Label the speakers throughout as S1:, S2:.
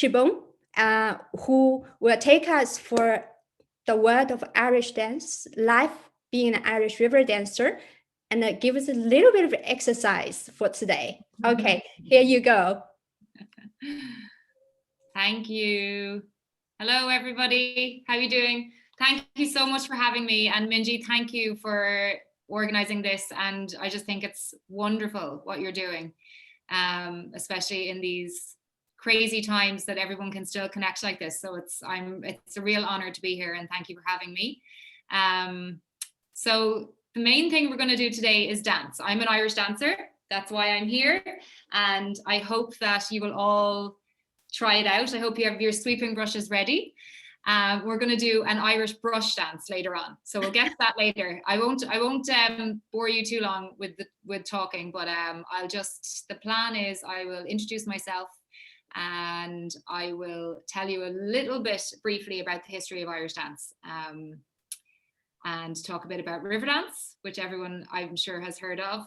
S1: Siobhán, who will take us for the world of Irish dance, life being an Irish river dancer, and give us a little bit of exercise for today. Okay, here you go.
S2: Thank you. Hello, everybody. How are you doing? Thank you so much for having me. And Minji, thank you for organizing this. And I just think it's wonderful what you're doing, especially in these crazy times that everyone can still connect like this. So it's a real honor to be here, and thank you for having me. So the main thing we're going to do today is dance. I'm an Irish dancer. That's why I'm here. And I hope that you will all try it out. I hope you have your sweeping brushes ready. We're going to do an Irish brush dance later on, so we'll get to that later. I won't bore you too long with talking, but the plan is I will introduce myself and I will tell you a little bit briefly about the history of Irish dance, and talk a bit about Riverdance, which everyone I'm sure has heard of,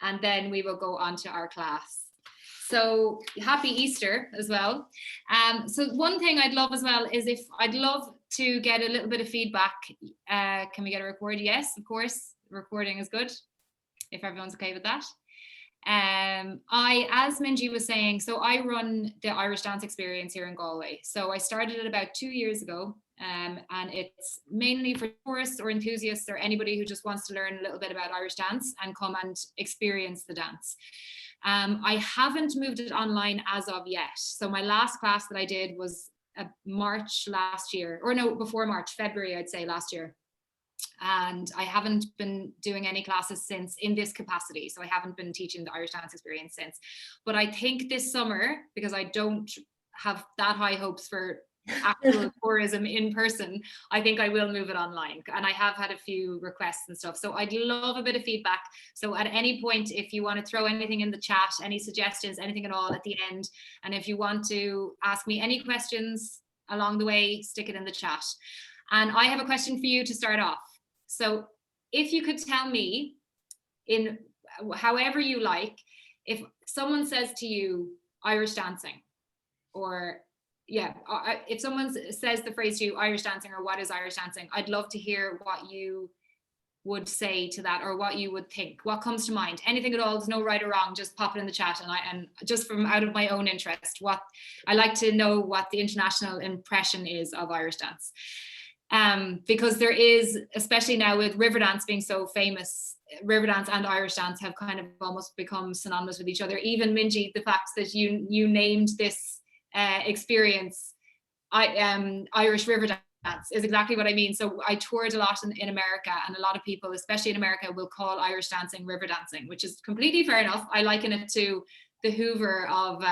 S2: and then we will go on to our class. So happy Easter as well. So one thing I'd love as well is I'd love to get a little bit of feedback. Can we get a record? Yes, of course. Recording is good, if everyone's okay with that. As Minji was saying, so I run the Irish Dance Experience here in Galway. So I started it about 2 years ago, and it's mainly for tourists or enthusiasts or anybody who just wants to learn a little bit about Irish dance and come and experience the dance. I haven't moved it online as of yet. So my last class that I did was March last year, or no, before March, February, I'd say last year. And I haven't been doing any classes since in this capacity. So I haven't been teaching the Irish Dance Experience since. But I think this summer, because I don't have that high hopes for actual tourism in person, I think I will move it online, and I have had a few requests and stuff, so I'd love a bit of feedback. So at any point, if you want to throw anything in the chat, any suggestions, anything at all at the end, and if you want to ask me any questions along the way, stick it in the chat. And I have a question for you to start off. So if you could tell me, in however you like, if someone says to you Irish dancing, or if someone says the phrase to you Irish dancing, or what is Irish dancing, I'd love to hear what you would say to that, or what you would think, what comes to mind, anything at all. There's no right or wrong, just pop it in the chat, and just from out of my own interest, what I like to know what the international impression is of Irish dance, because there is, especially now with Riverdance being so famous, Riverdance and Irish dance have kind of almost become synonymous with each other. Even Minji, the fact that you named this experience Irish Riverdance is exactly what I mean. So I toured a lot in America, and a lot of people, especially in America, will call Irish dancing river dancing, which is completely fair enough. I liken it to the Hoover of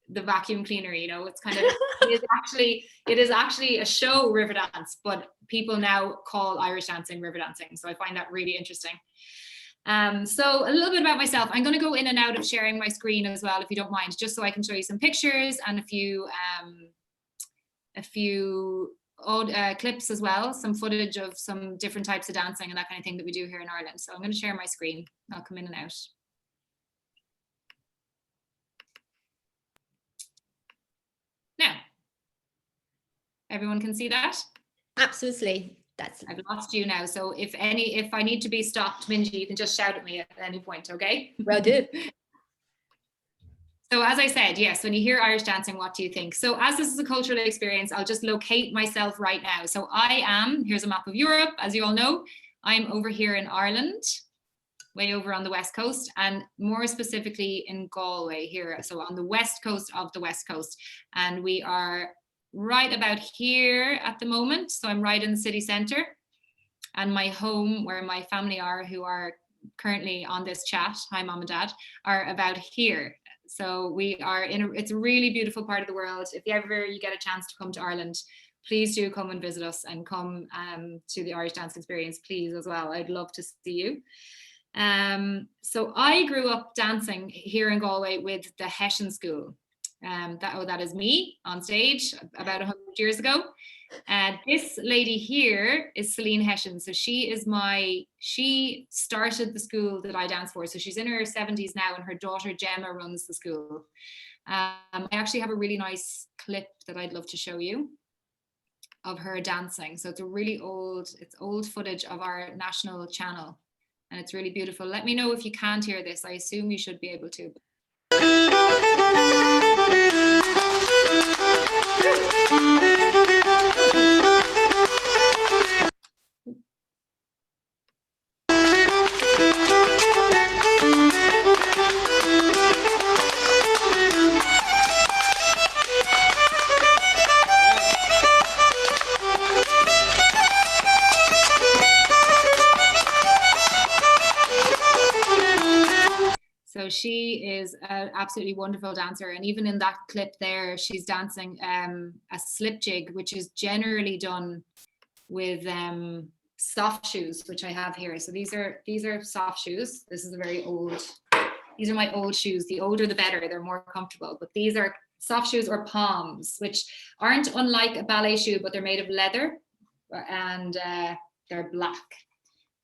S2: the vacuum cleaner, you know. It's kind of it is actually a show, Riverdance, but people now call Irish dancing river dancing. So I find that really interesting. So a little bit about myself. I'm going to go in and out of sharing my screen as well, if you don't mind, just so I can show you some pictures and a few old clips as well, some footage of some different types of dancing and that kind of thing that we do here in Ireland. So I'm going to share my screen. I'll come in and out. Now, everyone can see that?
S1: Absolutely.
S2: I've lost you now, so if I need to be stopped, Minji, you can just shout at me at any point, okay?
S1: Will do.
S2: So as I said, yes, when you hear Irish dancing, what do you think? So as this is a cultural experience, I'll just locate myself right now. So here's a map of Europe, as you all know. I'm over here in Ireland, way over on the west coast, and more specifically in Galway here, so on the west coast of the west coast. And we are right about here at the moment. So I'm right in the city centre, and my home, where my family are, who are currently on this chat, hi mom and dad, are about here. So we are it's a really beautiful part of the world. If you get a chance to come to Ireland, please do come and visit us, and come to the Irish Dance Experience, please, as well. I'd love to see you. So I grew up dancing here in Galway with the Hession school. That is me on stage about 100 years ago. This lady here is Celine Hession. So she started the school that I dance for. So she's in her 70s now, and her daughter Gemma runs the school. I actually have a really nice clip that I'd love to show you of her dancing. So it's a really old footage of our national channel, and it's really beautiful. Let me know if you can't hear this. I assume you should be able to. So she is an absolutely wonderful dancer. And even in that clip there, she's dancing a slip jig, which is generally done with soft shoes, which I have here. So these are soft shoes. This is a very old, these are my old shoes. The older, the better. They're more comfortable. But these are soft shoes or palms, which aren't unlike a ballet shoe, but they're made of leather and they're black.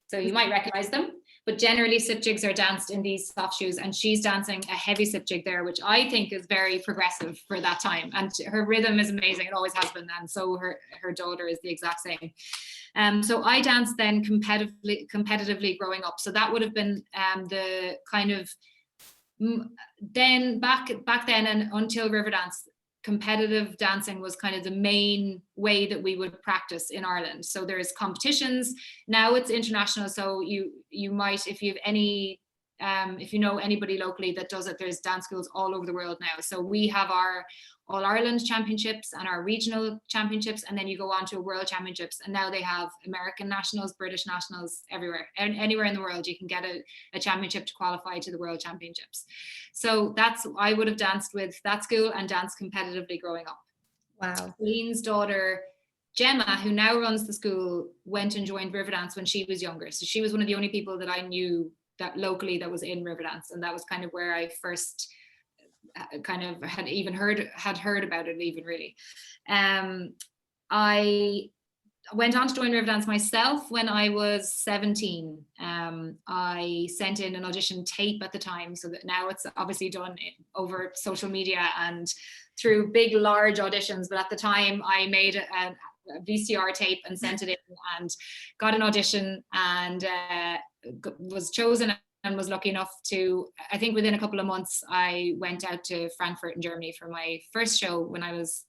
S2: So you might recognize them. But generally slip jigs are danced in these soft shoes, and she's dancing a heavy slip jig there, which I think is very progressive for that time. And her rhythm is amazing. It always has been. And so her daughter is the exact same. So I danced then competitively growing up. So that would have been the kind of, then back then and until Riverdance, competitive dancing was kind of the main way that we would practice in Ireland. So there's competitions. Now it's international. So you might, if you have any, if you know anybody locally that does it, there's dance schools all over the world now. So we have our All Ireland championships and our regional championships, and then you go on to world championships. And now they have American nationals, British nationals, everywhere. And anywhere in the world you can get a championship to qualify to the world championships. So I would have danced with that school and danced competitively growing up.
S1: Wow.
S2: Lean's daughter Gemma, who now runs the school, went and joined Riverdance when she was younger. So she was one of the only people that I knew that locally that was in Riverdance, and that was kind of where I first kind of had heard about it even really. I went on to join Riverdance myself when I was 17. I sent in an audition tape at the time, so that now it's obviously done over social media and through big, large auditions. But at the time, I made a VCR tape and sent it in and got an audition and was chosen and was lucky enough to, I think within a couple of months, I went out to Frankfurt in Germany for my first show when I was,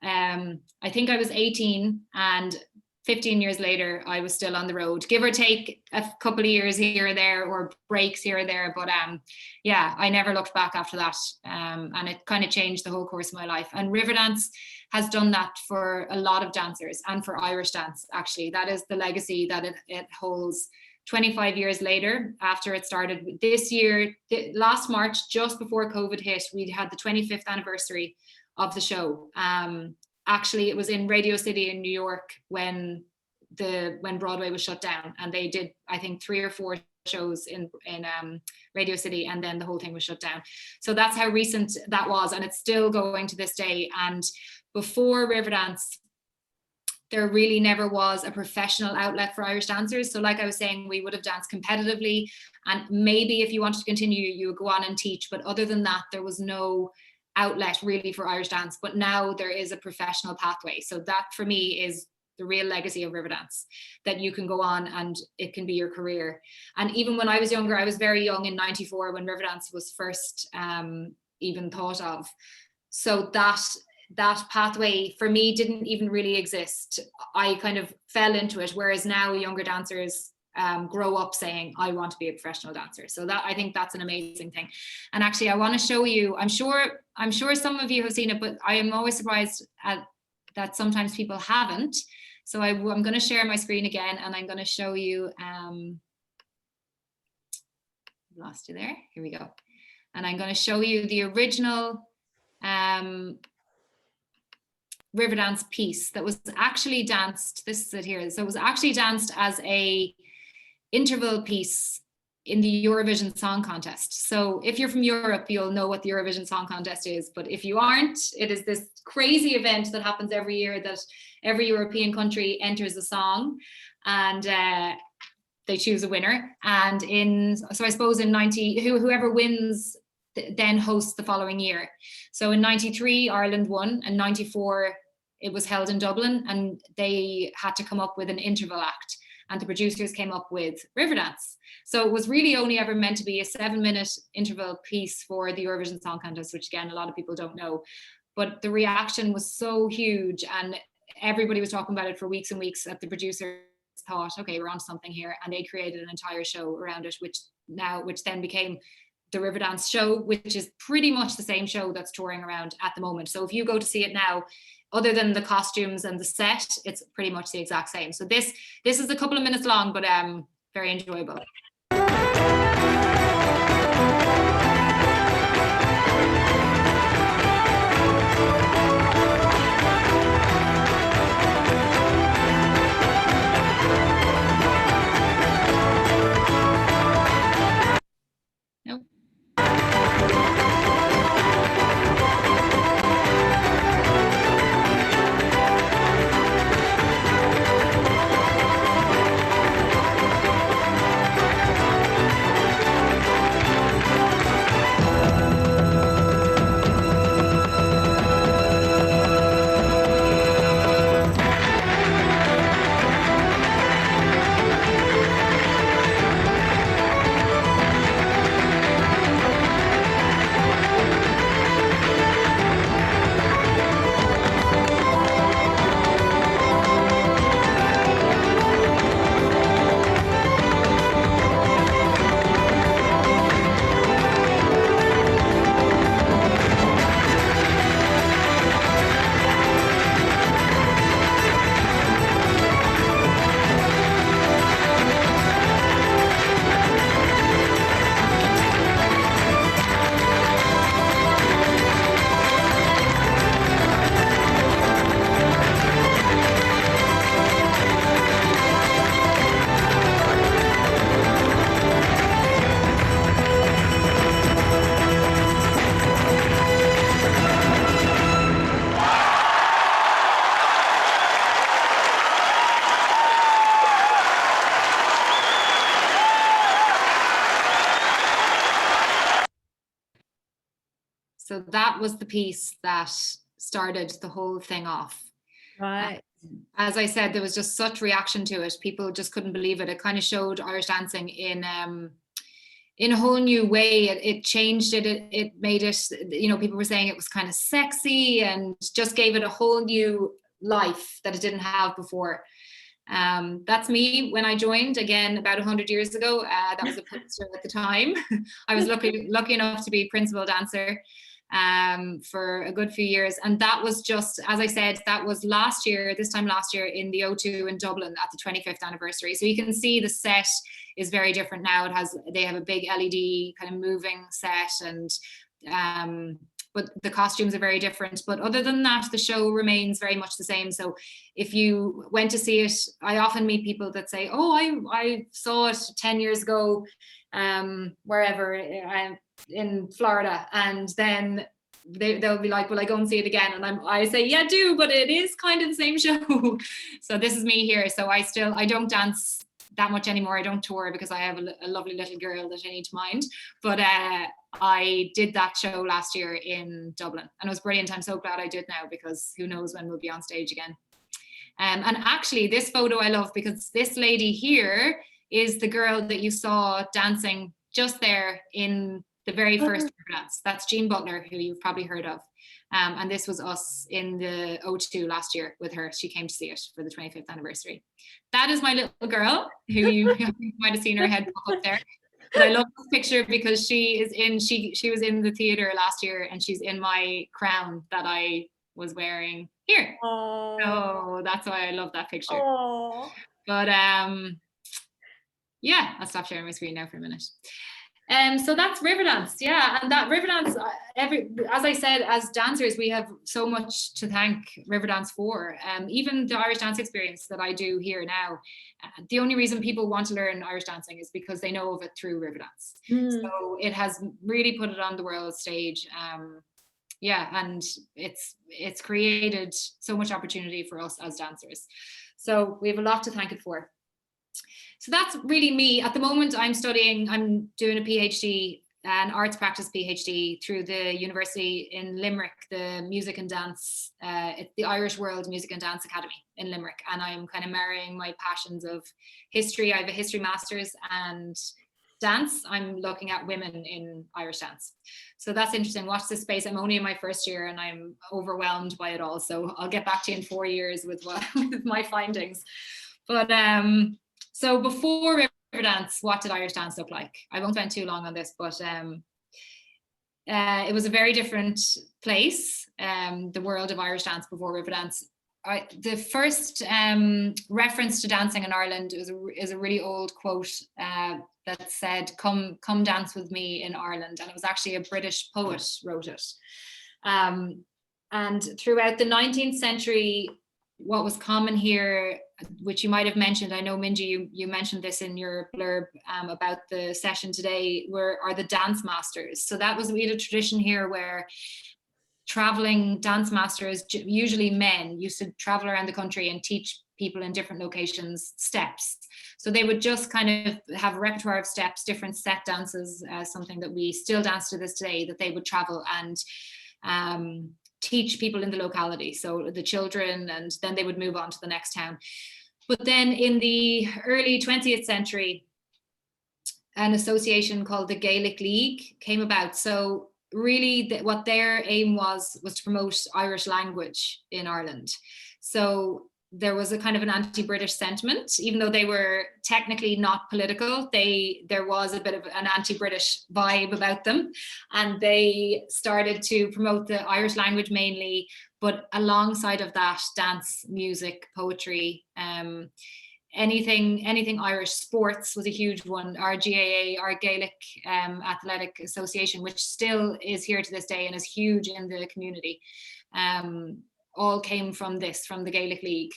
S2: I think I was 18, and 15 years later, I was still on the road, give or take a couple of years here or there, or breaks here or there. But yeah, I never looked back after that. And it kind of changed the whole course of my life. And Riverdance has done that for a lot of dancers, and for Irish dance, actually. That is the legacy that it holds 25 years later after it started. This year, last March, just before COVID hit, we had the 25th anniversary of the show. Actually, it was in Radio City in New York when Broadway was shut down, and they did, I think, 3 or 4 shows in Radio City, and then the whole thing was shut down. So that's how recent that was, and it's still going to this day. And before Riverdance, there really never was a professional outlet for Irish dancers. So like I was saying, we would have danced competitively, and maybe if you wanted to continue, you would go on and teach. But other than that, there was no outlet really for Irish dance. But now there is a professional pathway. So that for me is the real legacy of Riverdance, that you can go on and it can be your career. And even when I was younger, I was very young in 94 when Riverdance was first even thought of. So that pathway for me didn't even really exist. I kind of fell into it, whereas now younger dancers grow up saying, I want to be a professional dancer. So that, I think that's an amazing thing. And actually I want to show you, I'm sure some of you have seen it, but I am always surprised that sometimes people haven't. So I'm going to share my screen again, and I'm going to show you, lost you there, here we go. And I'm going to show you the original Riverdance piece that was actually danced, this is it here, so it was actually danced as a interval piece in the Eurovision Song Contest. So if you're from Europe, you'll know what the Eurovision Song Contest is, but if you aren't, it is this crazy event that happens every year that every European country enters a song, and they choose a winner. And so I suppose in 90, whoever wins then host the following year. So in 93, Ireland won, and 94, it was held in Dublin, and they had to come up with an interval act. And the producers came up with Riverdance. So it was really only ever meant to be a 7-minute interval piece for the Eurovision Song Contest, which again, a lot of people don't know. But the reaction was so huge, and everybody was talking about it for weeks and weeks, that the producers thought, okay, we're on something here. And they created an entire show around it, which then became the Riverdance show, which is pretty much the same show that's touring around at the moment. So if you go to see it now, other than the costumes and the set, it's pretty much the exact same. So this is a couple of minutes long, but very enjoyable. Nope. So that was the piece that started the whole thing off.
S1: Right.
S2: As I said, there was just such reaction to it. People just couldn't believe it. It kind of showed Irish dancing in a whole new way. It changed it. It made it, people were saying it was kind of sexy, and just gave it a whole new life that it didn't have before. That's me when I joined, again, about 100 years ago. That was a poster at the time. I was lucky enough to be principal dancer for a good few years. And that was just, as I said, that was this time last year in the O2 in Dublin at the 25th anniversary. So you can see the set is very different now. They have a big LED kind of moving set, and but the costumes are very different. But other than that, the show remains very much the same. So if you went to see it, I often meet people that say, oh, I saw it 10 years ago, wherever, in Florida. And then they'll be like, will I go and see it again? And I say, yeah, do, but it is kind of the same show. So this is me here. So I don't dance that much anymore. I don't tour because I have a lovely little girl that I need to mind. But I did that show last year in Dublin, and it was brilliant. I'm so glad I did now, because who knows when we'll be on stage again. And actually, this photo I love, because this lady here is the girl that you saw dancing just there in the very first Riverdance. That's Jean Butler, who you've probably heard of. And this was us in the O2 last year with her. She came to see it for the 25th anniversary. That is my little girl, who you might have seen her head pop up there. But I love this picture because she was in the theater last year, and she's in my crown that I was wearing here.
S1: Aww.
S2: So that's why I love that picture.
S1: Aww.
S2: But yeah, I'll stop sharing my screen now for a minute. So that's Riverdance, yeah. And that Riverdance, as I said, as dancers, we have so much to thank Riverdance for. Even the Irish dance experience that I do here now, the only reason people want to learn Irish dancing is because they know of it through Riverdance. So it has really put it on the world stage. Yeah, and it's created so much opportunity for us as dancers. So we have a lot to thank it for. So that's really me. At the moment, I'm doing a PhD an arts practice PhD through the university in Limerick, the Music and Dance, the Irish World Music and Dance Academy in Limerick. And I'm kind of marrying my passions of history. I have a history master's, and dance, I'm looking at women in Irish dance. So that's interesting. Watch this space. I'm only in my first year and I'm overwhelmed by it all. So I'll get back to you in 4 years with with my findings. But so before Riverdance, what did Irish dance look like? I won't spend too long on this, but it was a very different place, the world of Irish dance before Riverdance. The first reference to dancing in Ireland is a really old quote that said, come dance with me in Ireland. And it was actually a British poet wrote it. And throughout the 19th century, what was common here, which you might have mentioned, I know Minji, you mentioned this in your blurb about the session today, are the dance masters. So we had a tradition here where traveling dance masters, usually men, used to travel around the country and teach people in different locations steps. So they would just kind of have a repertoire of steps, different set dances, something that we still dance to this day, that they would travel and teach people in the locality, so the children, and then they would move on to the next town. But then in the early 20th century, an association called the Gaelic League came about. So really what their aim was to promote Irish language in Ireland. So there was a kind of an anti-British sentiment, even though they were technically not political, there was a bit of an anti-British vibe about them. And they started to promote the Irish language mainly, but alongside of that, dance, music, poetry, anything Irish. Sports was a huge one. Our GAA, our Gaelic Athletic Association, which still is here to this day and is huge in the community, all came from the Gaelic League.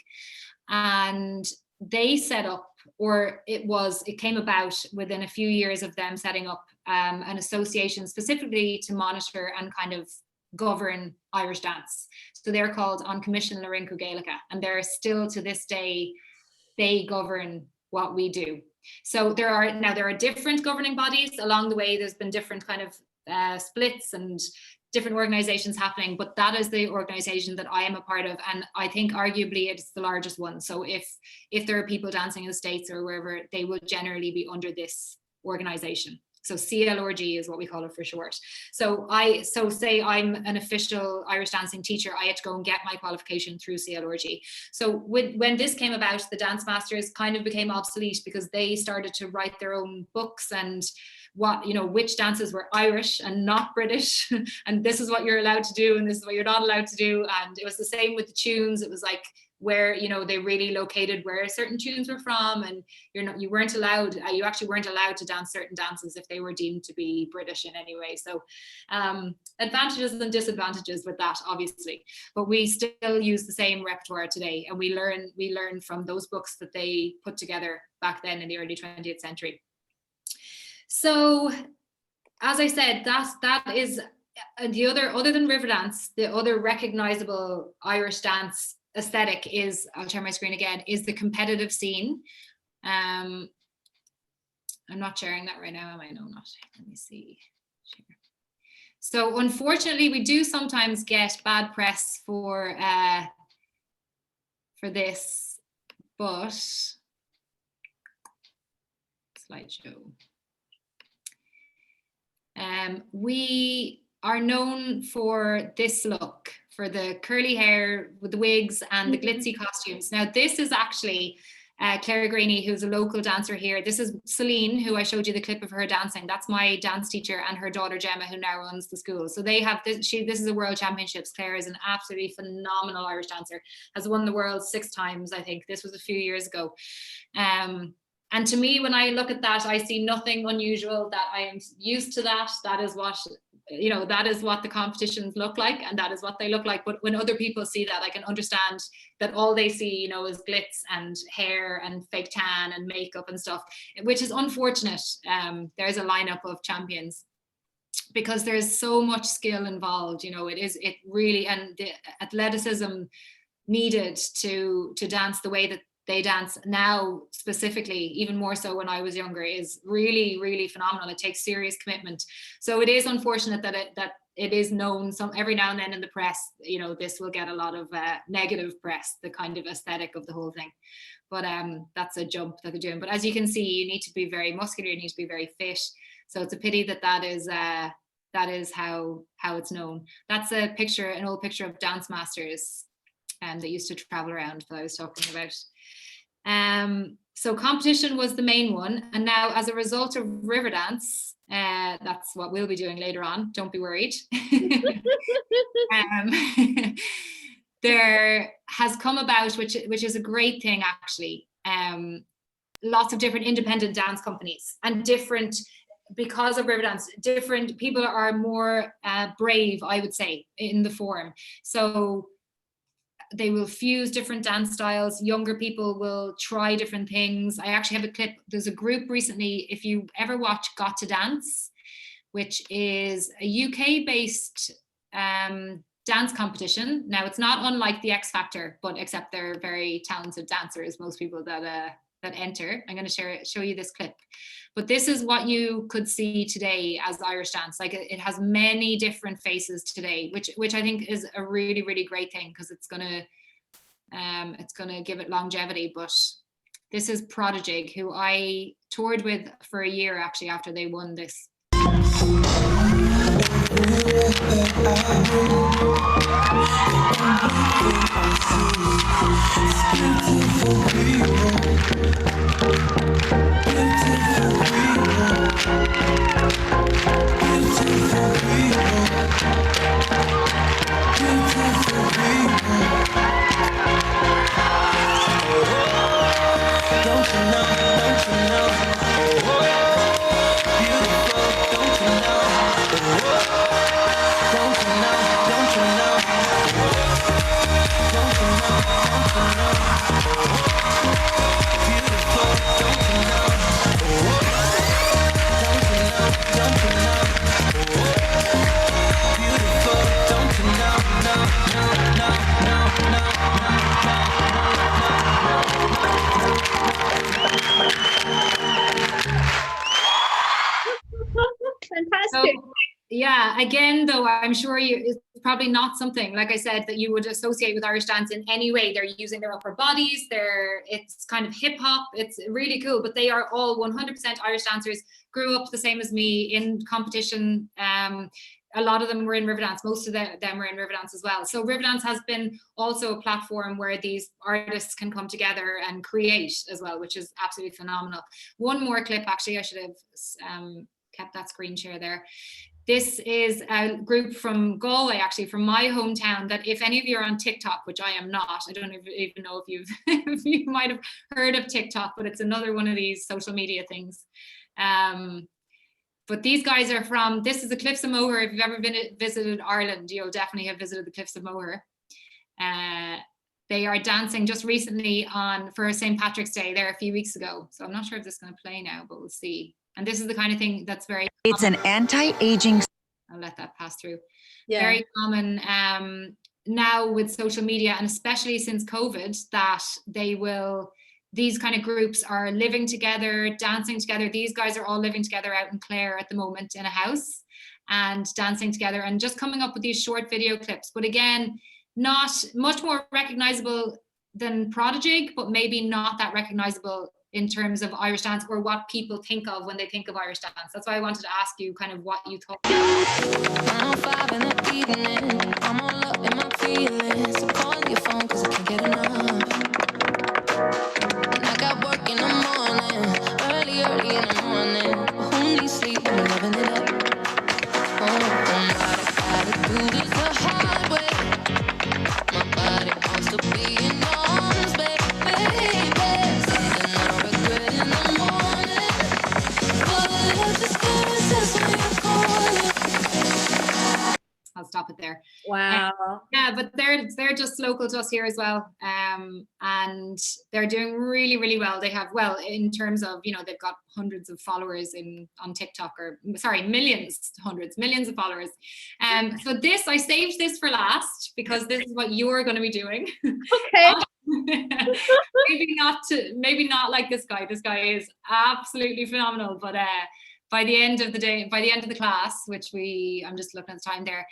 S2: And they set up, or it came about within a few years of them setting up an association specifically to monitor and kind of govern Irish dance. So they're called An Commission na Rincu Gaelica, and they're still to this day, they govern what we do. So there are different governing bodies along the way. There's been different kind of splits and different organizations happening, but that is the organization that I am a part of, and I think arguably it's the largest one. So if there are people dancing in the States or wherever, they would generally be under this organization. So CLRG is what we call it for short. So say I'm an official Irish dancing teacher, I had to go and get my qualification through CLRG. So when this came about, the dance masters kind of became obsolete because they started to write their own books and which dances were Irish and not British, and this is what you're allowed to do and this is what you're not allowed to do. And it was the same with the tunes. It was like where they really located where certain tunes were from, and you actually weren't allowed to dance certain dances if they were deemed to be British in any way. So advantages and disadvantages with that, obviously, but we still use the same repertoire today, and we learn from those books that they put together back then in the early 20th century. So as I said, that is the other than Riverdance, the other recognizable Irish dance aesthetic is, I'll share my screen again, is the competitive scene. I'm not sharing that right now, am I? No, not. Let me see. Share. So unfortunately, we do sometimes get bad press for this, but slideshow. We are known for this look, for the curly hair with the wigs and the glitzy costumes. Now, this is actually Claire Greeny, who's a local dancer here. This is Celine, who I showed you the clip of her dancing. That's my dance teacher, and her daughter Gemma, who now runs the school. So they have this. This is a World Championships. Claire is an absolutely phenomenal Irish dancer. Has won the world 6 times, I think. This was a few years ago. And to me, when I look at that, I see nothing unusual. That I am used to that. That is what the competitions look like, and that is what they look like. But when other people see that, I can understand that all they see, is glitz and hair and fake tan and makeup and stuff, which is unfortunate. There's a lineup of champions because there's so much skill involved. It really, and the athleticism needed to dance the way that they dance now, specifically, even more so when I was younger, is really, really phenomenal. It takes serious commitment. So it is unfortunate that it is known some every now and then in the press, you know, this will get a lot of negative press, the kind of aesthetic of the whole thing. But that's a jump that they're doing. But as you can see, you need to be very muscular, you need to be very fit. So it's a pity that is how it's known. That's a picture, an old picture of dance masters that used to travel around that I was talking about. So competition was the main one. And now as a result of Riverdance, that's what we'll be doing later on. Don't be worried. There has come about, which is a great thing actually, lots of different independent dance companies, and because of Riverdance, different people are more brave, I would say, in the form. So they will fuse different dance styles. Younger people will try different things. I actually have a clip. There's a group recently, if you ever watch Got to Dance, which is a UK-based dance competition. Now, it's not unlike the X Factor, but except they're very talented dancers, most people that enter. I'm going to show you this clip. But this is what you could see today as Irish dance. Like, it has many different faces today, which I think is a really, really great thing, because it's gonna give it longevity. But this is Prodigy, who I toured with for a year actually after they won this.
S1: Fantastic.
S2: So, yeah, again, though, I'm sure it's probably not something, like I said, that you would associate with Irish dance in any way. They're using their upper bodies, it's kind of hip hop, it's really cool, but they are all 100% Irish dancers, grew up the same as me in competition. A lot of them were in Riverdance, most of them were in Riverdance as well. So Riverdance has been also a platform where these artists can come together and create as well, which is absolutely phenomenal. One more clip, actually, I should have kept that screen share there. This is a group from Galway, actually, from my hometown, that if any of you are on TikTok, which I am not, I don't even know if if you might have heard of TikTok, but it's another one of these social media things. But these guys are from, this is the Cliffs of Moher. If you've ever visited Ireland, you'll definitely have visited the Cliffs of Moher. They are dancing just recently for St. Patrick's Day there a few weeks ago. So I'm not sure if this is going to play now, but we'll see. And this is the kind of thing that's very common.
S3: It's an anti-aging.
S2: I'll let that pass through.
S1: Yeah.
S2: Very common now with social media, and especially since COVID, that these kind of groups are living together, dancing together. These guys are all living together out in Clare at the moment in a house and dancing together and just coming up with these short video clips. But again, not much more recognizable than Prodigy, but maybe not that recognizable in terms of Irish dance or what people think of when they think of Irish dance. That's why I wanted to ask you kind of what you thought.
S4: 1:05 in the evening, I'm all up in my feelings. I'm calling your phone 'cause I can't get enough. And I got work in the morning, early in the morning. But who needs sleep when we're loving it up? I gotta do this the hard way. My body wants to be in arms, baby. Something I regret in the morning. But love is scary, when you're calling.
S2: I'll stop it there.
S1: Wow.
S2: Yeah, but they're just local to us here as well, and they're doing really, really well. They have, well, in terms of, you know, they've got hundreds of followers on TikTok, millions of followers. So I saved this for last because this is what you're going to be doing.
S1: Okay.
S2: maybe not like this guy. This guy is absolutely phenomenal. But by the end of the class, which I'm just looking at the time there,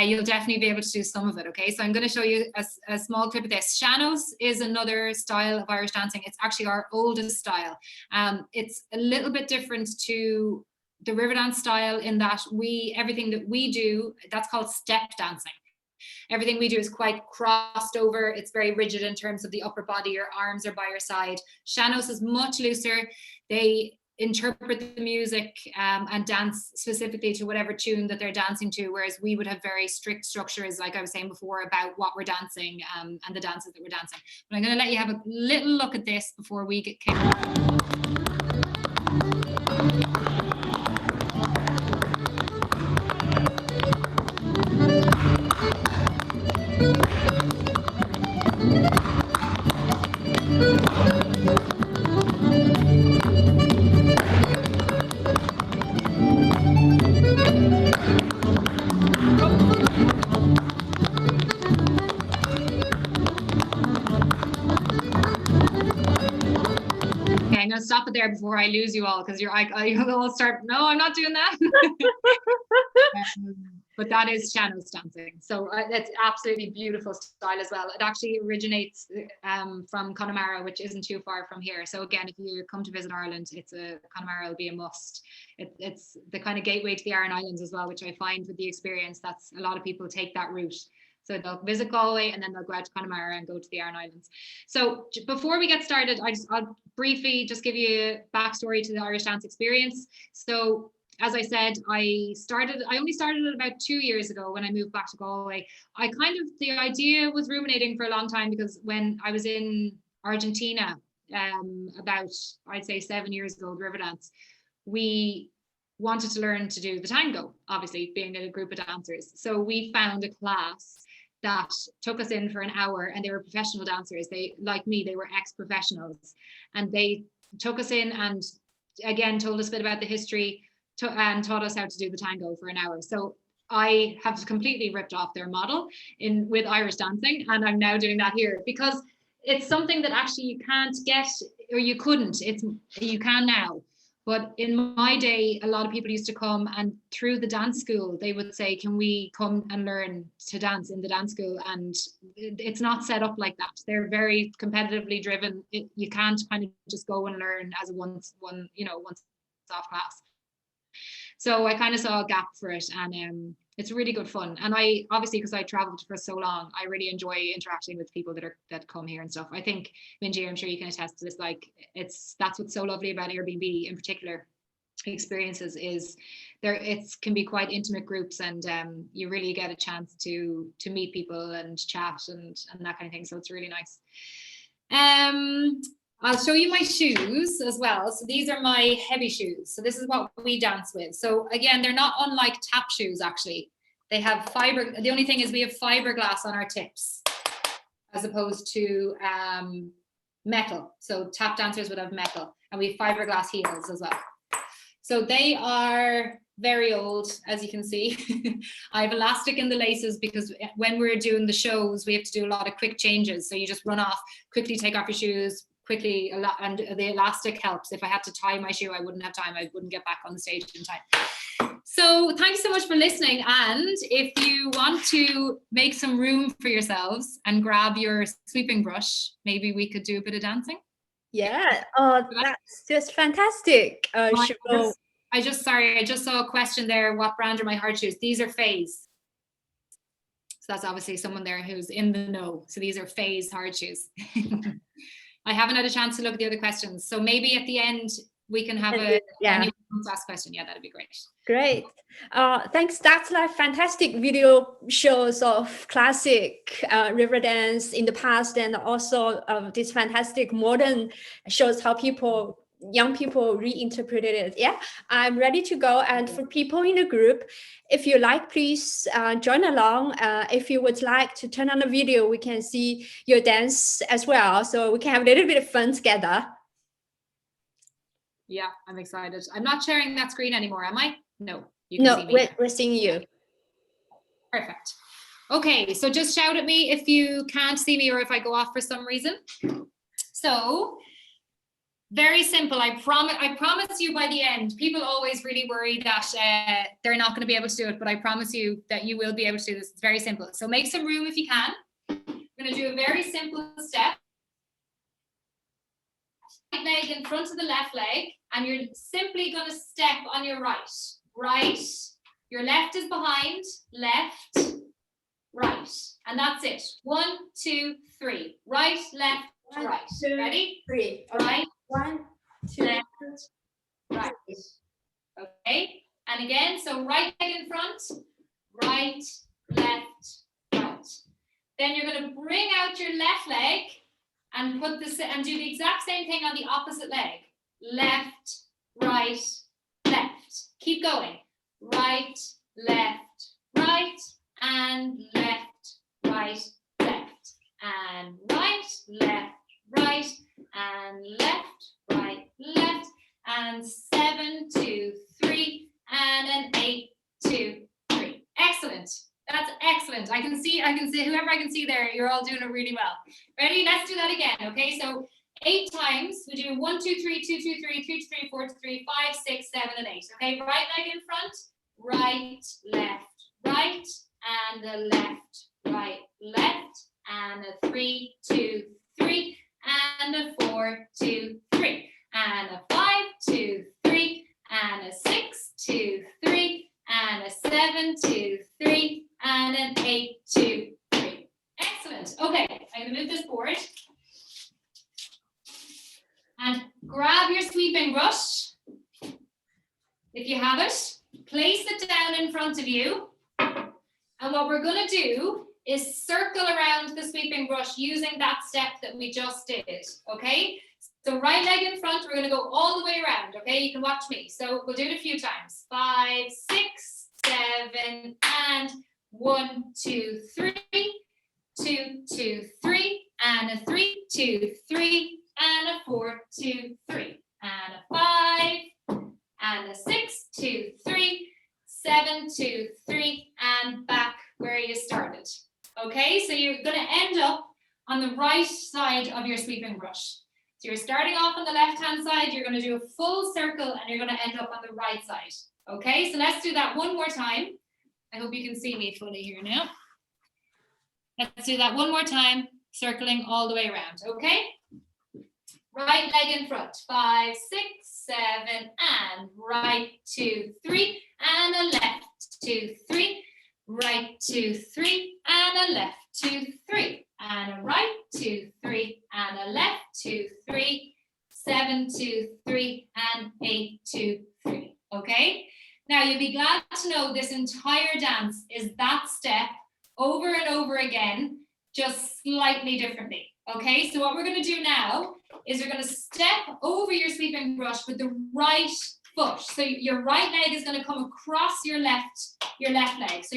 S2: you'll definitely be able to do some of it. Okay, so I'm going to show you a small clip of this. Sean-nós is another style of Irish dancing. It's actually our oldest style. It's a little bit different to the Riverdance style in that everything that we do, that's called step dancing. Everything we do is quite crossed over. It's very rigid in terms of the upper body. Your arms are by your side. Sean-nós is much looser. They interpret the music and dance specifically to whatever tune that they're dancing to, whereas we would have very strict structures, like I was saying before, about what we're dancing and the dances that we're dancing. But I'm going to let you have a little look at this before we get kicked off. I'm going to stop it there before I lose you all, because you'll all start, no, I'm not doing that. But that is Sean-nós dancing. So that's absolutely beautiful style as well. It actually originates from Connemara, which isn't too far from here. So again, if you come to visit Ireland, Connemara will be a must. It's the kind of gateway to the Aran Islands as well, which I find with the experience, that's a lot of people take that route. So they'll visit Galway and then they'll go out to Connemara and go to the Aran Islands. So before we get started, I'll briefly just give you a backstory to the Irish dance experience. So as I said, I only started it about 2 years ago when I moved back to Galway. The idea was ruminating for a long time, because when I was in Argentina, about, I'd say 7 years ago, Riverdance, we wanted to learn to do the tango, obviously being a group of dancers. So we found a class that took us in for an hour, and they were professional dancers. They, like me, they were ex-professionals, and they took us in and again told us a bit about the history and taught us how to do the tango for an hour. So I have completely ripped off their model with Irish dancing, and I'm now doing that here, because it's something that actually you can't get, or you couldn't. You can now. But in my day, a lot of people used to come, and through the dance school, they would say, can we come and learn to dance in the dance school? And it's not set up like that. They're very competitively driven. You can't kind of just go and learn as a once-off class. So I kind of saw a gap for it, and it's really good fun. And I, obviously, because I traveled for so long, I really enjoy interacting with people that come here and stuff. I think, Minji, I'm sure you can attest to this, like that's what's so lovely about Airbnb in particular experiences, is it can be quite intimate groups, and you really get a chance to meet people and chat and that kind of thing. So it's really nice. I'll show you my shoes as well. So these are my heavy shoes. So this is what we dance with. So again, they're not unlike tap shoes, actually. They have fiber. The only thing is we have fiberglass on our tips as opposed to metal. So tap dancers would have metal, and we have fiberglass heels as well. So they are very old, as you can see. I have elastic in the laces, because when we're doing the shows, we have to do a lot of quick changes. So you just run off, quickly take off your shoes, quickly, and the elastic helps. If I had to tie my shoe, I wouldn't have time. I wouldn't get back on the stage in time. So thanks so much for listening. And if you want to make some room for yourselves and grab your sweeping brush, maybe we could do a bit of dancing.
S1: Yeah, that's just fantastic.
S2: I just saw a question there. What brand are my hard shoes? These are Phase. So that's obviously someone there who's in the know. So these are Phase hard shoes. I haven't had a chance to look at the other questions. So maybe at the end, we can have anyone wants to ask a question. Yeah, that'd be great.
S1: Great. Thanks. That's like fantastic video shows of classic Riverdance in the past, and also this fantastic modern shows how young people reinterpreted it. Yeah, I'm ready to go. And for people in the group, if you like, please join along. If you would like to turn on the video, we can see your dance as well, so we can have a little bit of fun together.
S2: Yeah, I'm excited. I'm not sharing that screen anymore, am I? No.
S1: No, we're seeing you.
S2: Perfect. Okay, so just shout at me if you can't see me or if I go off for some reason. So very simple. I promise you by the end, people always really worry that they're not going to be able to do it, but I promise you that you will be able to do this. It's very simple. So make some room if you can. We're going to do a very simple step. Right leg in front of the left leg, and you're simply going to step on your right. Right. Your left is behind, left, right. And that's it. 1, 2, 3. Right, left, right.
S1: 2,
S2: Ready?
S1: 3.
S2: Right.
S1: 1, 2,
S2: Left, right. Okay. And again, so right leg in front, right, left, right. Then you're going to bring out your left leg and put this and do the exact same thing on the opposite leg. Left, right, left. Keep going. Right, left, right, and left, right, left, and right, left, right, and left, right, left, and 7, 2, 3, and an 8, 2, 3. Excellent. That's excellent. I can see whoever I can see there, you're all doing it really well. Ready? Let's do that again. Okay, so 8 times. We do 1, 2, 3, 2, 2, 3, 3, 3, 4, 3, 5, 6, 7, and 8. Okay, right leg in front, right, left, right, and a left, right, left, and a 3, 2, 3, and a 4, 2, 3, and a 5, 2, 3, and a 6, 2, 3, and a 7, 2, 3, and an 8, 2, 3. Excellent. Okay, I'm going to move this board. And grab your sweeping brush, if you have it. Place it down in front of you. And what we're going to do is circle around the sweeping brush using that step that we just did. Okay? So right leg in front, we're going to go all the way around. Okay? You can watch me. So we'll do it a few times. 5, 6, 7, and 1, 2, 3, 2, 2, 3, and a 3, 2, 3, and a 4, 2, 3, and a 5, and a 6, 2, 3, 7, 2, 3, and back where you started. Okay, so you're going to end up on the right side of your sweeping brush. So you're starting off on the left-hand side, you're going to do a full circle, and you're going to end up on the right side. Okay, so let's do that one more time. I hope you can see me fully here now. Let's do that one more time, circling all the way around, okay? Right leg in front, 5, 6, 7, and right, 2, 3, and a left, 2, 3, right, 2, 3, and a left, 2, 3, and a right, 2, 3, and a left, 2, 3, 7, 2, 3, and 8, 2, 3. Okay? Now you'll be glad to know this entire dance is that step over and over again, just slightly differently. Okay, so what we're going to do now is you're going to step over your sweeping brush with the right foot. So your right leg is going to come across your left leg. So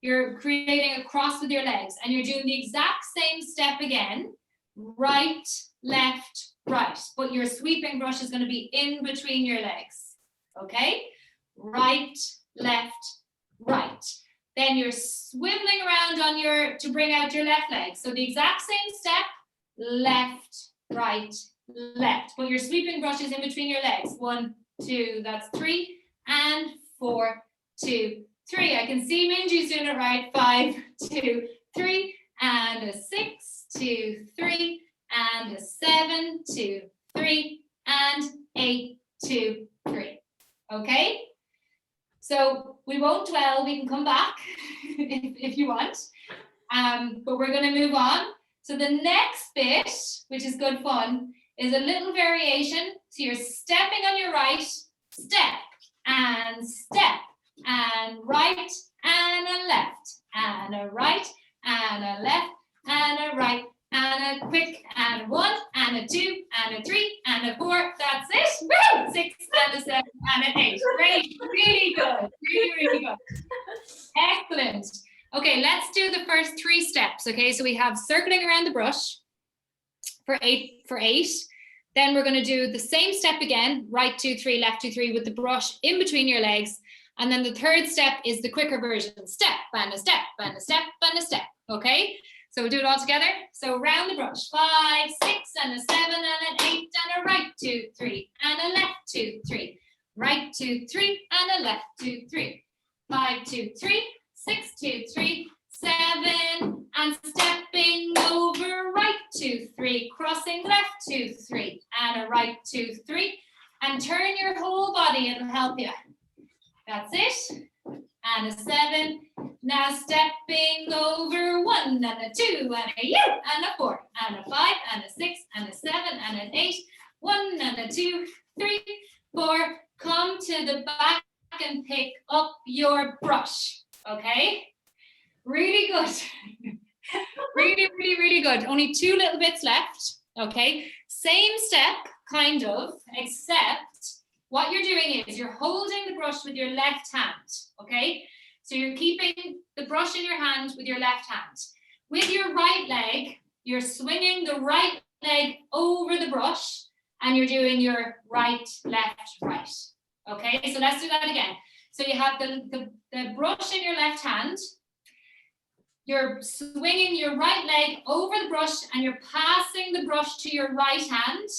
S2: you're creating a cross with your legs, and you're doing the exact same step again, right, left, right. But your sweeping brush is going to be in between your legs. Okay, right, left, right. Then you're swiveling around to bring out your left leg. So the exact same step, left, right, left. But your sweeping brush is in between your legs. 1, 2, that's 3, and 4, 2, 3. I can see Minji's doing it right. 5, 2, 3, and a 6, 2, 3, and a 7, 2, 3, and 8, 2, 3. Okay? So we won't dwell, we can come back if you want, but we're going to move on. So the next bit, which is good fun, is a little variation. So you're stepping on your right, step, and right, and a left, and a right, and a left, and a right, and a quick, and a 1, and a 2, and a 3, and a 4. That's it. Woo! 6, and a 7, and an 8. Great. Really good. Really, really good. Excellent. Okay, let's do the first 3 steps. Okay, so we have circling around the brush for 8. Then we're going to do the same step again, right 2, 3, left 2, 3, with the brush in between your legs. And then the third step is the quicker version. Step and a step and a step and a step. Okay? So we'll do it all together. So round the brush. 5, 6, and a 7, and an 8, and a right, 2, 3, and a left, 2, 3. Right, 2, 3, and a left, 2, 3. 5, 2, 3, 6, 2, 3, 7, and stepping over right, 2, 3, crossing left, 2, 3, and a right, 2, 3, and turn your whole body, it'll help you. That's it. And a 7. Now stepping over 1 and a 2 and a U and a 4 and a 5 and a 6 and a 7 and an 8. 1 and a 2, 3, 4. Come to the back and pick up your brush. Okay? Really good. Really, really, really good. Only 2 little bits left. Okay? Same step, kind of, except what you're doing is you're holding the brush with your left hand. Okay? So you're keeping the brush in your hand with your left hand. With your right leg, you're swinging the right leg over the brush and you're doing your right, left, right. Okay, so let's do that again. So you have the brush in your left hand. You're swinging your right leg over the brush and you're passing the brush to your right hand.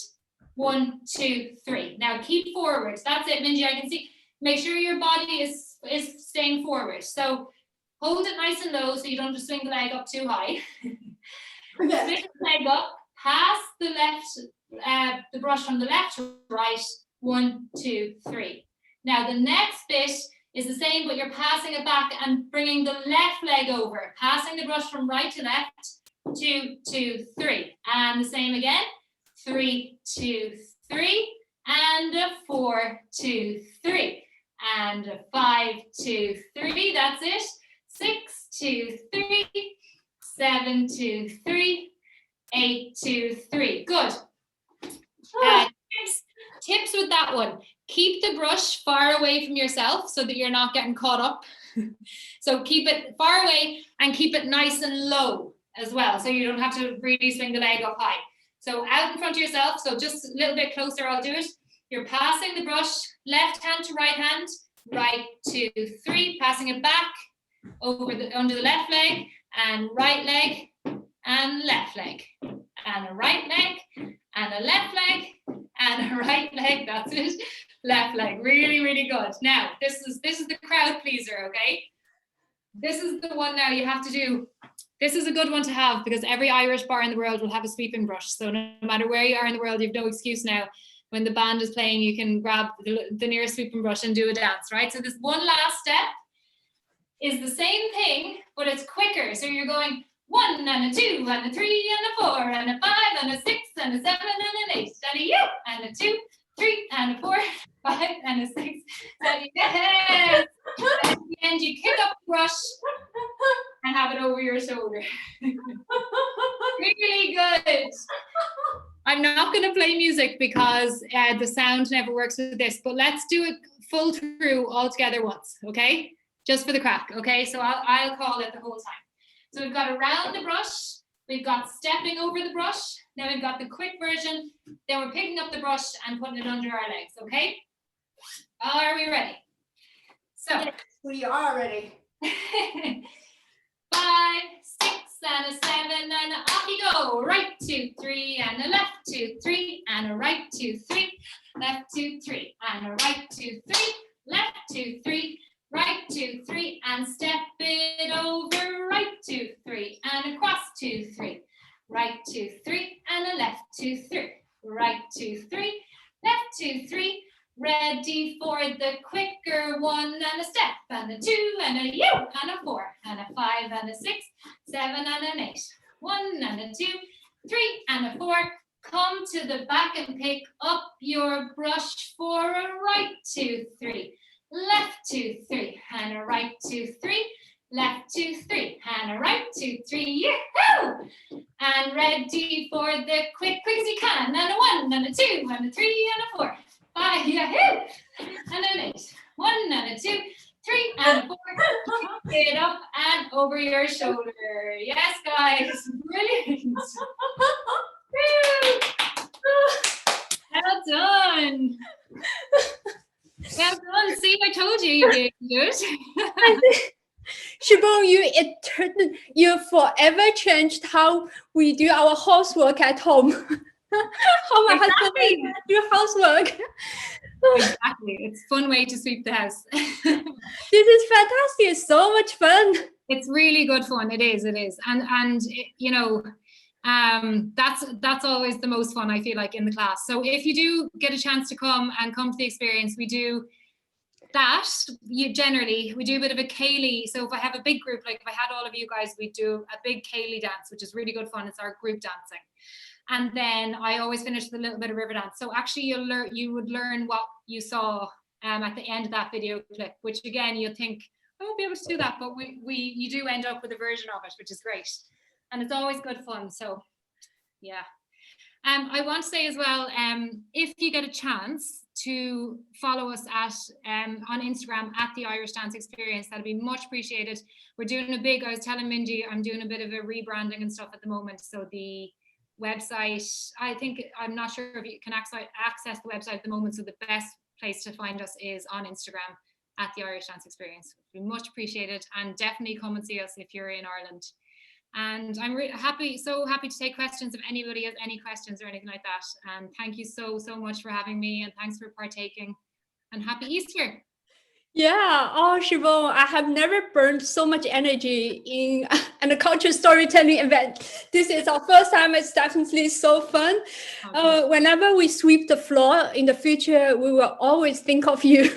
S2: 1, 2, 3. Now keep forward. That's it, Minji. I can see. Make sure your body is staying forward. So hold it nice and low so you don't just swing the leg up too high. Swing the leg up, pass the left, the brush from the left to right. 1, 2, 3. Now the next bit is the same, but you're passing it back and bringing the left leg over, passing the brush from right to left. 2, 2, 3. And the same again. 3, 2, 3. And a 4, 2, 3. And a 5, 2, 3. That's it. 6, 2, 3. 7, 2, 3. 8, 2, 3. Good. Tips with that one. Keep the brush far away from yourself so that you're not getting caught up. So keep it far away and keep it nice and low as well. So you don't have to really swing the leg up high. So out in front of yourself, so just a little bit closer, I'll do it. You're passing the brush, left hand to right hand, right, 2, 3, passing it back over under the left leg, and right leg, and left leg, and a right leg, and a left leg, and a right leg. That's it. Left leg. Really, really good. Now, this is the crowd pleaser, okay? This is the one now you have to do. This is a good one to have because every Irish bar in the world will have a sweeping brush. So no matter where you are in the world, you have no excuse now. When the band is playing, you can grab the nearest sweeping brush and do a dance, right? So this one last step is the same thing, but it's quicker. So you're going 1 and a 2 and a 3 and a 4 and a 5 and a 6 and a 7 and an 8 and a U and a 2, 3 and a 4, 5 and a 6. Yes! And at the end, you kick up the brush and have it over your shoulder. Really good. I'm not going to play music because the sound never works with this, but let's do it full through all together once, okay? Just for the crack, okay? So I'll call it the whole time. So we've got around the brush, we've got stepping over the brush, then we've got the quick version, then we're picking up the brush and putting it under our legs, okay? Are we ready? So
S1: Yes, we are ready.
S2: 5, 6, and a 7, and off you go. Right, 2, 3, and a left, 2, 3, and a right, 2, 3, left, 2, 3, and a right, 2, 3, left, 2, 3, right, 2, 3, and step it over. Right, 2, 3, and across, 2, 3, right, 2, 3, and a left, 2, 3, right, 2, 3, left, 2, 3. Ready for the quicker 1 and a step and a 2 and a U and a 4 and a 5 and a 6, 7 and an 8. 1 and a 2, 3 and a 4. Come to the back and pick up your brush for a right, 2, 3, left, 2, 3, and a right, 2, 3, left, 2, 3, and a right, 2, 3. Yahoo! And ready for the quick as you can. And a 1 and a 2 and a 3 and a 4. 5, yahoo! And an 8. 1 and a 2, 3 and a 4. Pick it up and over your shoulder. Yes, guys. Brilliant. Well done. Well done. See, I told you be able to do it.
S1: I think, Siobhán, you forever changed how we do our housework at home. How my husband and I do housework.
S2: Exactly. It's a fun way to sweep the house.
S1: This is fantastic. It's so much fun.
S2: It's really good fun. It is. And you know, that's always the most fun, I feel like, in the class. So if you do get a chance to come to the experience, we do that. We do a bit of a Kaylee. So if I have a big group, like if I had all of you guys, we do a big Kaylee dance, which is really good fun. It's our group dancing. And then I always finish with a little bit of Riverdance. So actually you would learn what you saw at the end of that video clip, which again, you'll think, I won't be able to do that, but you do end up with a version of it, which is great. And it's always good fun. So yeah. I want to say as well, if you get a chance to follow us on Instagram at the Irish Dance Experience, that'd be much appreciated. We're doing I was telling Mindy, I'm doing a bit of a rebranding and stuff at the moment. So the website, I'm not sure if you can access the website at the moment. So the best place to find us is on Instagram at the Irish Dance Experience. It'd be much appreciated, and definitely come and see us if you're in Ireland. And I'm so happy to take questions if anybody has any questions or anything like that. And thank you so much for having me, and thanks for partaking, and happy Easter.
S1: Yeah, Siobhán, I have never burned so much energy in a cultural storytelling event. This is our first time. It's definitely so fun.
S2: Okay.
S1: Whenever we sweep the floor in the future, we will always think of you.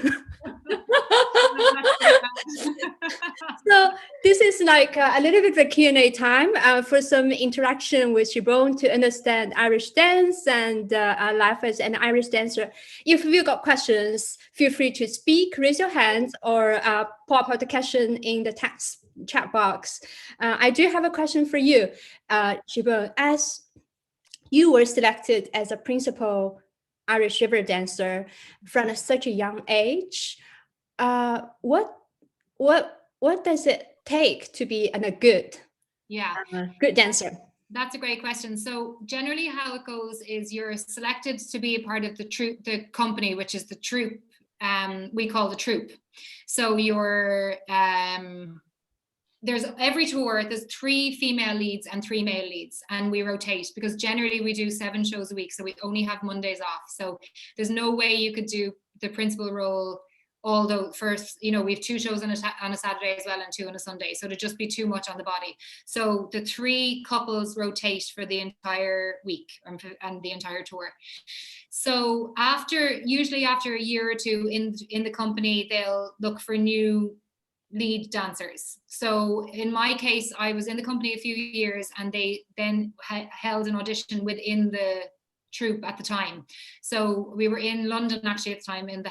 S1: So this is like a little bit of a Q&A time for some interaction with Siobhán to understand Irish dance and life as an Irish dancer. If you got questions, feel free to speak, raise your hand, or pop out the question in the text chat box. I do have a question for you, Siobhán. As you were selected as a principal Irish river dancer from such a young age, what does it take to be a good dancer?
S2: That's a great question. So generally how it goes is you're selected to be a part of the company, which is the troupe. We call the troupe. So you're there's every tour, there's 3 female leads and 3 male leads, and we rotate because generally we do 7 shows a week, so we only have Mondays off. So there's no way you could do the principal role, although first, we have 2 shows on a Saturday as well and 2 on a Sunday, so it'd just be too much on the body. So the 3 couples rotate for the entire week and the entire tour. So usually after a year or 2 in the company, they'll look for new lead dancers. So in my case, I was in the company a few years, and they then held an audition within the troupe at the time. So we were in London actually at the time in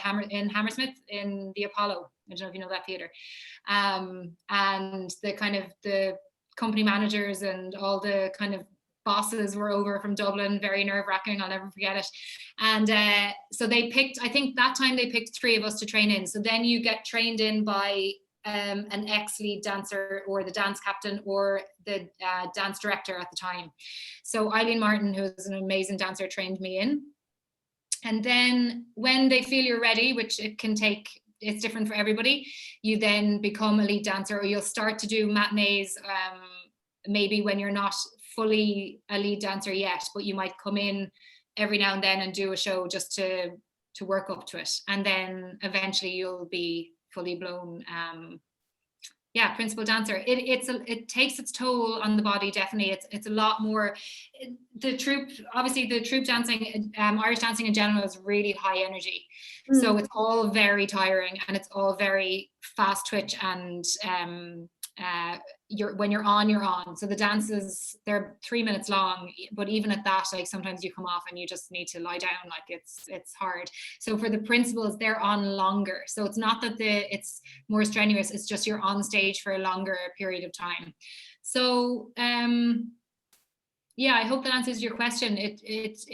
S2: Hammersmith in the Apollo. I don't know if you know that theatre. And the company managers and all the kind of bosses were over from Dublin, very nerve-wracking, I'll never forget it. And so they picked, I think that time they picked 3 of us to train in. So then you get trained in by an ex-lead dancer or the dance captain or the dance director at the time. So Eileen Martin, who is an amazing dancer, trained me in. And then when they feel you're ready, which it's different for everybody, you then become a lead dancer, or you'll start to do matinees maybe when you're not fully a lead dancer yet, but you might come in every now and then and do a show just to work up to it. And then eventually you'll be fully blown principal dancer. It takes its toll on the body, definitely. It's a lot more. The troupe dancing, Irish dancing in general, is really high energy. So it's all very tiring, and it's all very fast twitch, and when you're on. So the dances, they're 3 minutes long, but even at that, like sometimes you come off and you just need to lie down, like it's hard. So for the principals, they're on longer. So it's not that it's more strenuous, it's just you're on stage for a longer period of time. So I hope that answers your question. It's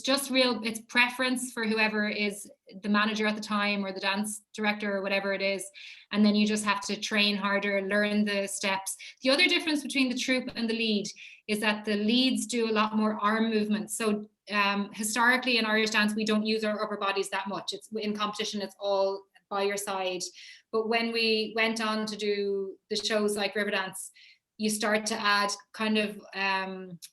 S2: just it's preference for whoever is the manager at the time, or the dance director, or whatever it is. And then you just have to train harder, learn the steps. The other difference between the troupe and the lead is that the leads do a lot more arm movements. So historically in Irish dance, we don't use our upper bodies that much. It's in competition, it's all by your side. But when we went on to do the shows like Riverdance, you start to add kind of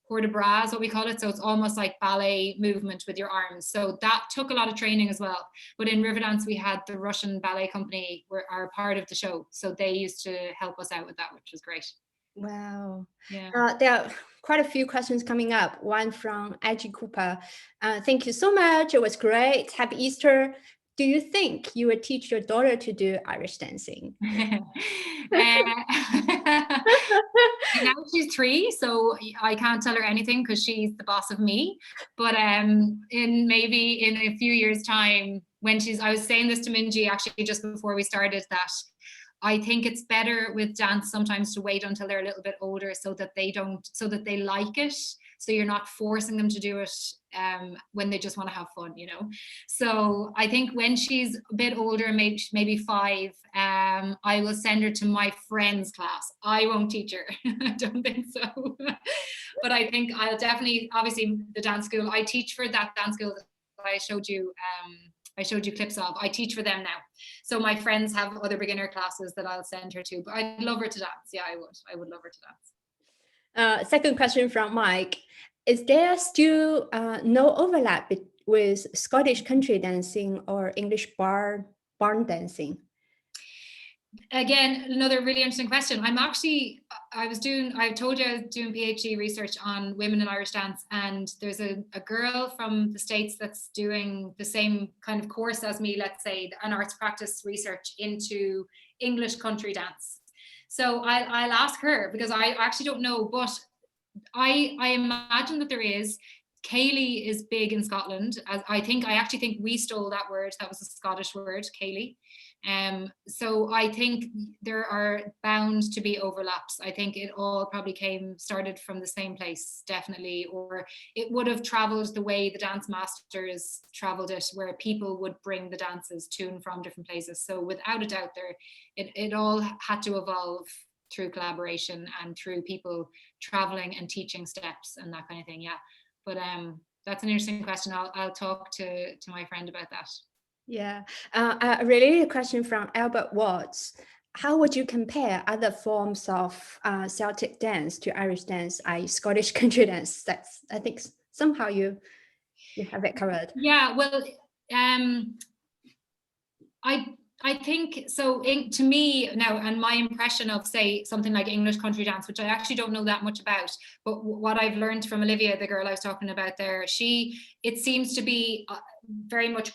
S2: port de bras, what we call it. So it's almost like ballet movement with your arms. So that took a lot of training as well. But in Riverdance, we had the Russian ballet company are part of the show. So they used to help us out with that, which was great.
S1: Wow.
S2: Yeah.
S1: There are quite a few questions coming up. One from Aggie Cooper. Thank you so much. It was great. Happy Easter. Do you think you would teach your daughter to do Irish dancing?
S2: Now she's 3, so I can't tell her anything because she's the boss of me. But maybe in a few years' time, when I was saying this to Minji actually just before we started, that I think it's better with dance sometimes to wait until they're a little bit older so that they like it. So you're not forcing them to do it when they just want to have fun, So I think when she's a bit older, maybe 5, I will send her to my friend's class. I won't teach her. I don't think so. But I think I'll definitely, obviously the dance school, I teach for that dance school that I showed you clips of. I teach for them now. So my friends have other beginner classes that I'll send her to, but I'd love her to dance. Yeah, I would love her to dance.
S1: Second question from Mike. Is there still no overlap with Scottish country dancing or English barn dancing?
S2: Again, another really interesting question. I told you I was doing PhD research on women in Irish dance, and there's a girl from the States that's doing the same kind of course as me, let's say, an arts practice research into English country dance. So I'll ask her, because I actually don't know, but I imagine that there is. Ceilidh is big in Scotland. I actually think we stole that word. That was a Scottish word, Ceilidh. So I think there are bound to be overlaps. I think it all probably started from the same place, definitely, or it would have traveled the way the dance masters traveled it, where people would bring the dances to and from different places. So without a doubt, it all had to evolve through collaboration and through people traveling and teaching steps and that kind of thing. Yeah. But that's an interesting question. I'll talk to my friend about that.
S1: Yeah. A related question from Albert Watts. How would you compare other forms of Celtic dance to Irish dance, i.e. Scottish country dance? I think somehow you have it covered.
S2: Yeah, well, I think so. To me now, and my impression of, say, something like English country dance, which I actually don't know that much about, but what I've learned from Olivia, the girl I was talking about there, it seems to be very much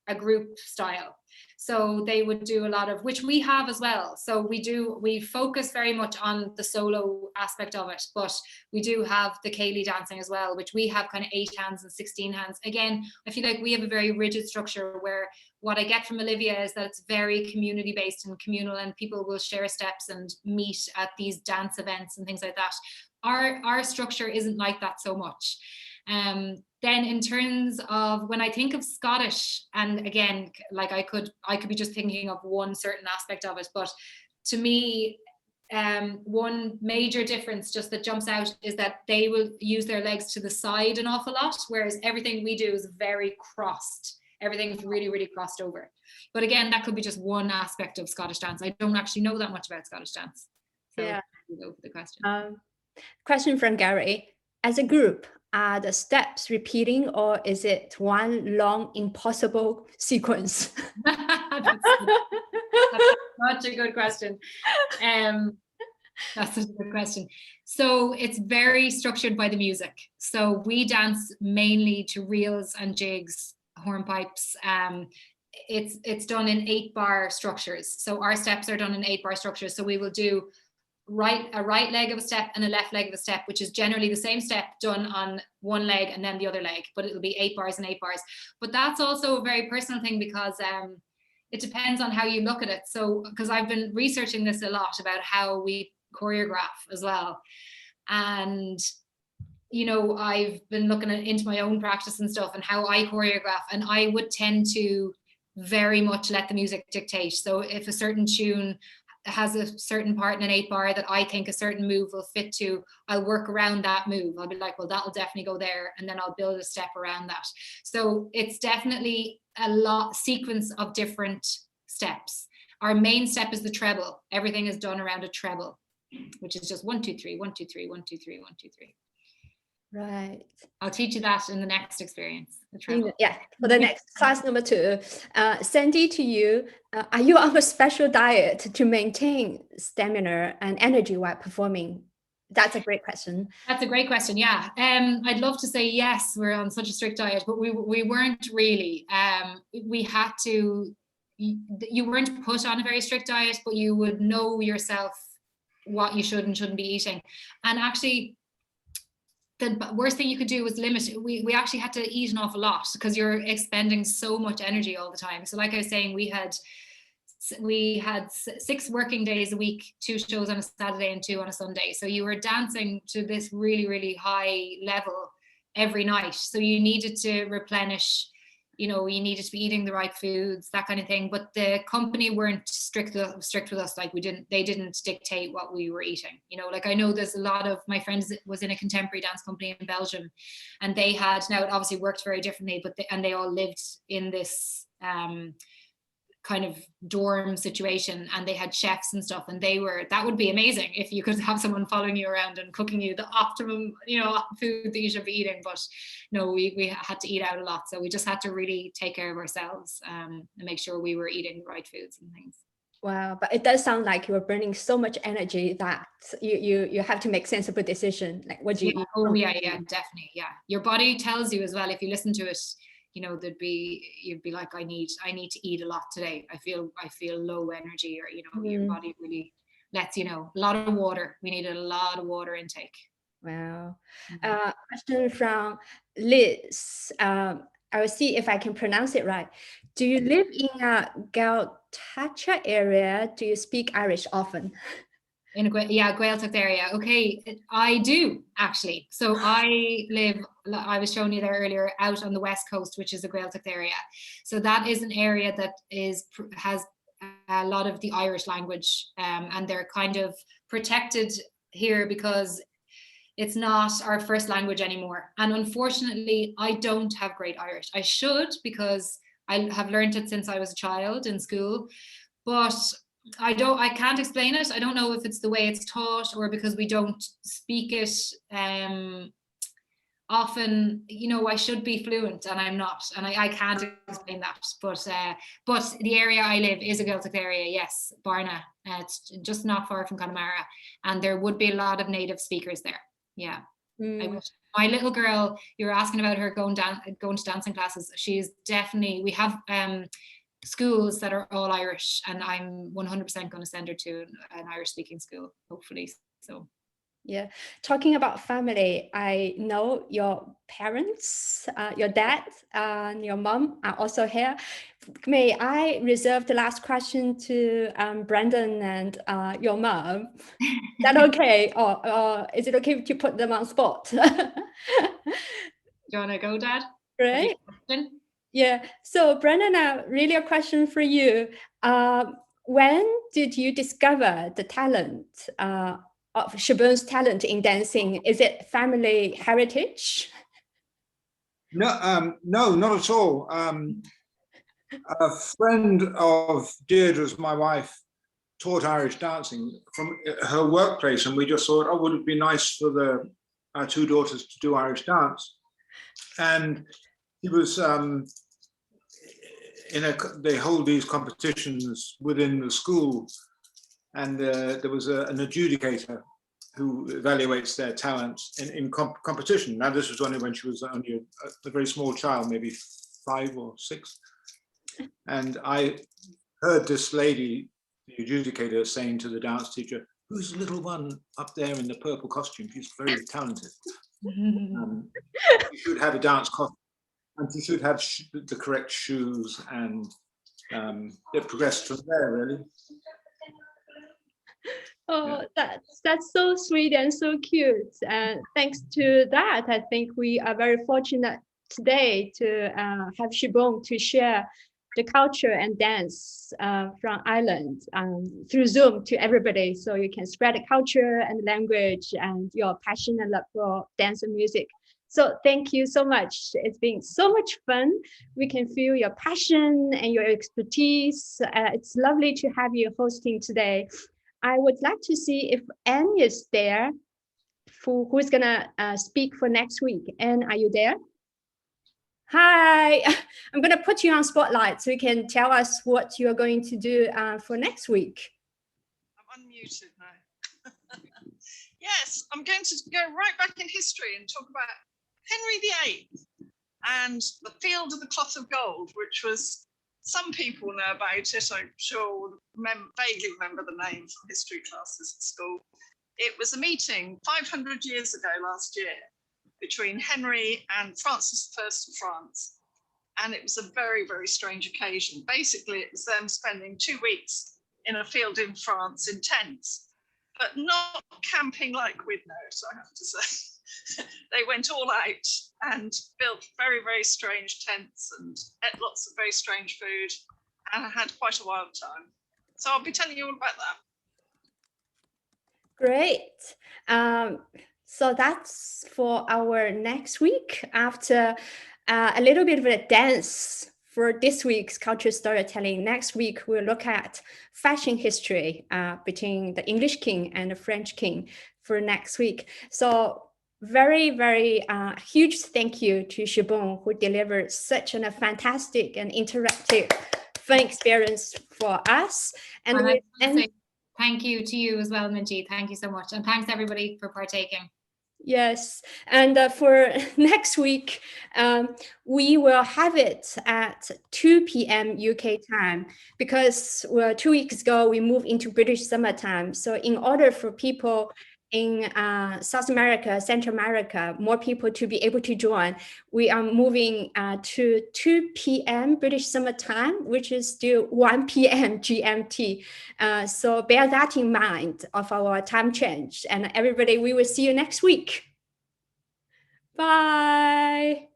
S2: a group style. So they would do a lot of, which we have as well. So we focus very much on the solo aspect of it, but we do have the Ceilidh dancing as well, which we have kind of 8 hands and 16 hands. Again, I feel like we have a very rigid structure where what I get from Olivia is that it's very community based and communal, and people will share steps and meet at these dance events and things like that. Our structure isn't like that so much. Then in terms of when I think of Scottish, and again, like I could be just thinking of one certain aspect of it, but to me, one major difference just that jumps out is that they will use their legs to the side an awful lot, whereas everything we do is very crossed. Everything's really, really crossed over. But again, that could be just one aspect of Scottish dance. I don't actually know that much about Scottish dance. So
S1: Yeah.
S2: go for the question.
S1: Question from Gary. As a group, are the steps repeating, or is it one long impossible sequence?
S2: That's such a good question. That's such a good question. So it's very structured by the music. So we dance mainly to reels and jigs, hornpipes. It's done in 8-bar structures. So our steps are done in 8-bar structures. So we will do a right leg of a step and a left leg of a step, which is generally the same step done on one leg and then the other leg, but it'll be 8 bars and 8 bars. But that's also a very personal thing, because it depends on how you look at it. So because I've been researching this a lot about how we choreograph as well, and I've been looking into my own practice and stuff and how I choreograph, and I would tend to very much let the music dictate. So if a certain tune has a certain part in an 8-bar that I think a certain move will fit to, I'll work around that move. I'll be like, well, that'll definitely go there, and then I'll build a step around that. So it's definitely a sequence of different steps. Our main step is the treble. Everything is done around a treble, which is just 1, 2, 3, 1, 2, 3, 1, 2, 3, 1, 2, 3.
S1: Right.
S2: I'll teach you that in the next experience. The treble.
S1: Yeah, for the next class number 2. Sandy, to you, are you on a special diet to maintain stamina and energy while performing? That's a great question.
S2: That's a great question. Yeah. I'd love to say yes, we're on such a strict diet, but we weren't really. We had to, you weren't put on a very strict diet, but you would know yourself what you should and shouldn't be eating. And actually, the worst thing you could do was limit. We actually had to eat an awful lot because you're expending so much energy all the time. So like I was saying, we had 6 working days a week, 2 shows on a Saturday and 2 on a Sunday. So you were dancing to this really, really high level every night. So you needed to replenish, you needed to be eating the right foods, that kind of thing. But the company weren't strict with us. Like they didn't dictate what we were eating. Like I know there's a lot of my friends was in a contemporary dance company in Belgium, and they had, now it obviously worked very differently, but they all lived in this kind of dorm situation, and they had chefs and stuff, and that would be amazing if you could have someone following you around and cooking you the optimum food that you should be eating. But no, we had to eat out a lot, so we just had to really take care of ourselves and make sure we were eating the right foods and things.
S1: Wow, but it does sound like you were burning so much energy that you have to make sensible decision, like what do you eat.
S2: Oh yeah, definitely. Yeah, your body tells you as well. If you listen to it, you'd be like, I need to eat a lot today. I feel low energy, or your body really lets you know. A lot of water. We needed a lot of water intake.
S1: Wow. Question from Liz. I will see if I can pronounce it right. Do you live in a Gaeltacht area? Do you speak Irish often?
S2: In a Gaeltacht area. Okay, I do actually. So I was showing you there earlier, out on the west coast, which is a Gaeltacht area. So that is an area that has a lot of the Irish language, and they're kind of protected here because it's not our first language anymore. And unfortunately, I don't have great Irish. I should, because I have learned it since I was a child in school, but I can't explain it. I don't know if it's the way it's taught or because we don't speak it often. I should be fluent and I'm not, and I can't explain that. But the area I live is a Gaeltacht area, yes, Barna. It's just not far from Connemara, and there would be a lot of native speakers there. Yeah. I wish. My little girl, you were asking about her going to dancing classes. She's definitely, we have schools that are all Irish, and I'm 100% going to send her to an Irish speaking school, hopefully. So
S1: yeah, talking about family, I know your parents, your dad and your mom are also here. May I reserve the last question to Brandon and your mom? Is that okay, or is it okay to put them on spot?
S2: Do you want to go, Dad?
S1: Right. Yeah, so Brandon, really a question for you. When did you discover the talent of Siobhán's talent in dancing? Is it family heritage?
S3: No, not at all. A friend of Deirdre's, my wife, taught Irish dancing from her workplace, and we just thought, oh, would it be nice for our 2 daughters to do Irish dance? And he was they hold these competitions within the school, and there was an adjudicator who evaluates their talents in competition. Now, this was only when she was only a very small child, maybe 5 or 6. And I heard this lady, the adjudicator, saying to the dance teacher, "Who's the little one up there in the purple costume? She's very talented. You should have a dance costume, and you should have the correct shoes." And it progressed from there, really.
S1: Oh, that's so sweet and so cute. And thanks to that, I think we are very fortunate today to have Siobhán to share the culture and dance from Ireland through Zoom to everybody. So you can spread the culture and language and your passion and love for dance and music So thank you so much. It's been so much fun. We can feel your passion and your expertise. It's lovely to have you hosting today. I would like to see if Anne is there, who's gonna speak for next week. Anne, are you there? Hi, I'm gonna put you on spotlight so you can tell us what you're going to do for next week.
S5: I'm unmuted now. Yes, I'm going to go right back in history and talk about Henry VIII and the Field of the Cloth of Gold, which was, some people know about it, I'm sure vaguely remember the name from history classes at school. It was a meeting 500 years ago last year between Henry and Francis I of France. And it was a very, very strange occasion. Basically, it was them spending 2 weeks in a field in France in tents, but not camping like we'd know, so I have to say. They went all out and built very, very strange tents and ate lots of very strange food, and I had quite a wild time. So I'll be telling you all about that.
S1: Great. So that's for our next week. After a little bit of a dance for this week's cultural storytelling, next week we'll look at fashion history between the English king and the French king for next week. So very, very huge thank you to Siobhán, who delivered such a fantastic and interactive fun experience for us.
S2: And thank you to you as well, Minji. Thank you so much. And thanks everybody for partaking.
S1: Yes, and for next week, we will have it at 2 p.m. UK time, because 2 weeks ago we moved into British summertime. So in order for people in South America, Central America, more people to be able to join, we are moving to 2 p.m. British Summer Time, which is still 1 p.m. GMT. So bear that in mind of our time change. And everybody, we will see you next week. Bye.